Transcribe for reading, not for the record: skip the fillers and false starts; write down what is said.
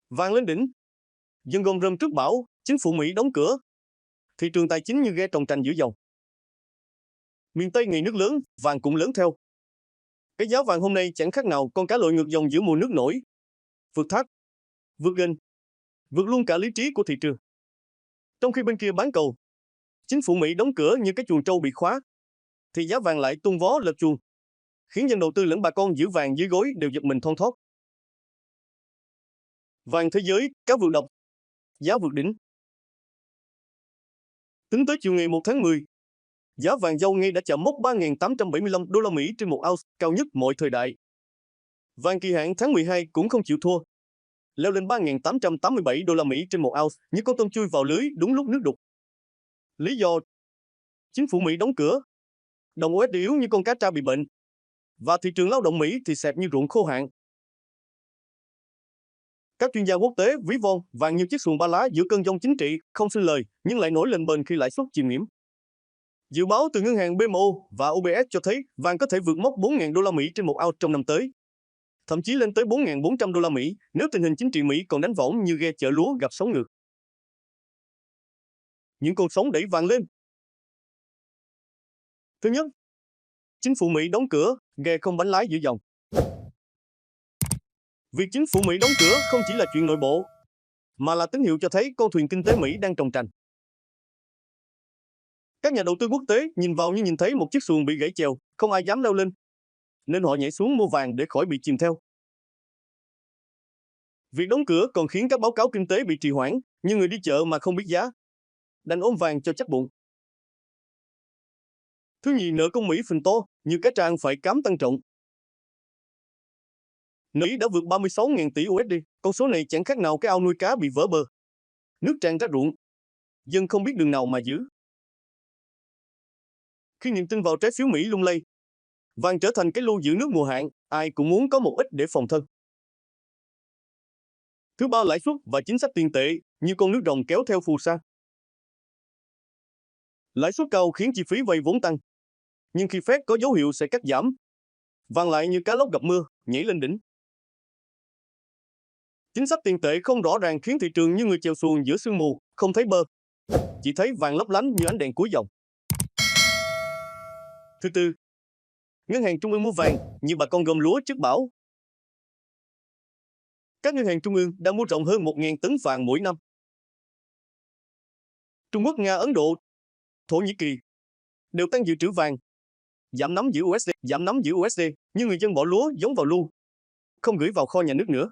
Vàng lên đỉnh. Dân gom rơm trước bão, chính phủ Mỹ đóng cửa. Thị trường tài chính như ghe trồng tranh giữa dòng. Miền Tây ngày nước lớn, vàng cũng lớn theo. Cái giá vàng hôm nay chẳng khác nào con cá lội ngược dòng giữa mùa nước nổi. Vượt thác, vượt gần, vượt luôn cả lý trí của thị trường. Trong khi bên kia bán cầu, chính phủ Mỹ đóng cửa như cái chuồng trâu bị khóa, thì giá vàng lại tung vó lật chuồng, khiến dân đầu tư lẫn bà con giữ vàng dưới gối đều giật mình thon thót. Vàng thế giới, cá vượt độc, giá vượt đỉnh. Tính tới chiều ngày 1 tháng 10, giá vàng dâu ngay đã chạm mốc 3.875 đô la Mỹ trên một ounce, cao nhất mọi thời đại. Vàng kỳ hạn tháng 12 cũng không chịu thua, leo lên 3.887 đô la Mỹ trên một ounce, như con tôm chui vào lưới đúng lúc nước đục. Lý do: chính phủ Mỹ đóng cửa, đồng USD yếu như con cá tra bị bệnh, và thị trường lao động Mỹ thì xẹp như ruộng khô hạn. Các chuyên gia quốc tế ví von vàng như chiếc xuồng ba lá giữa cơn giông chính trị, không sinh lời nhưng lại nổi lên bền khi lãi suất chìm nghỉm. Dự báo từ ngân hàng BMO và UBS cho thấy vàng có thể vượt mốc 4.000 đô la Mỹ trên một ounce trong năm tới, thậm chí lên tới 4.400 đô la Mỹ nếu tình hình chính trị Mỹ còn đánh võng như ghe chở lúa gặp sóng ngược. Những con sóng đẩy vàng lên. Thứ nhất, chính phủ Mỹ đóng cửa, ghe không bánh lái giữa dòng. Việc chính phủ Mỹ đóng cửa không chỉ là chuyện nội bộ, mà là tín hiệu cho thấy con thuyền kinh tế Mỹ đang trồng trành. Các nhà đầu tư quốc tế nhìn vào như nhìn thấy một chiếc xuồng bị gãy chèo, không ai dám leo lên, nên họ nhảy xuống mua vàng để khỏi bị chìm theo. Việc đóng cửa còn khiến các báo cáo kinh tế bị trì hoãn, như người đi chợ mà không biết giá, đành ôm vàng cho chắc bụng. Thứ nhì, nợ công Mỹ phình to, như cá tràng phải cám tăng trọng. Nợ Mỹ đã vượt 36.000 tỷ USD, con số này chẳng khác nào cái ao nuôi cá bị vỡ bờ. Nước tràn ra ruộng, dân không biết đường nào mà giữ. Khi niềm tin vào trái phiếu Mỹ lung lay, vàng trở thành cái lu giữ nước mùa hạn, ai cũng muốn có một ít để phòng thân. Thứ ba, lãi suất và chính sách tiền tệ như con nước rồng kéo theo phù sa. Lãi suất cao khiến chi phí vay vốn tăng, nhưng khi Fed có dấu hiệu sẽ cắt giảm, vàng lại như cá lóc gặp mưa, nhảy lên đỉnh. Chính sách tiền tệ không rõ ràng khiến thị trường như người chèo xuồng giữa sương mù, không thấy bờ, chỉ thấy vàng lấp lánh như ánh đèn cuối dòng. Thứ tư, ngân hàng trung ương mua vàng như bà con gom lúa trước bão. Các ngân hàng trung ương đang mua rộng hơn 1.000 tấn vàng mỗi năm. Trung Quốc, Nga, Ấn Độ, Thổ Nhĩ Kỳ đều tăng dự trữ vàng, giảm nắm giữ USD, nhưng người dân bỏ lúa giống vào lu, không gửi vào kho nhà nước nữa.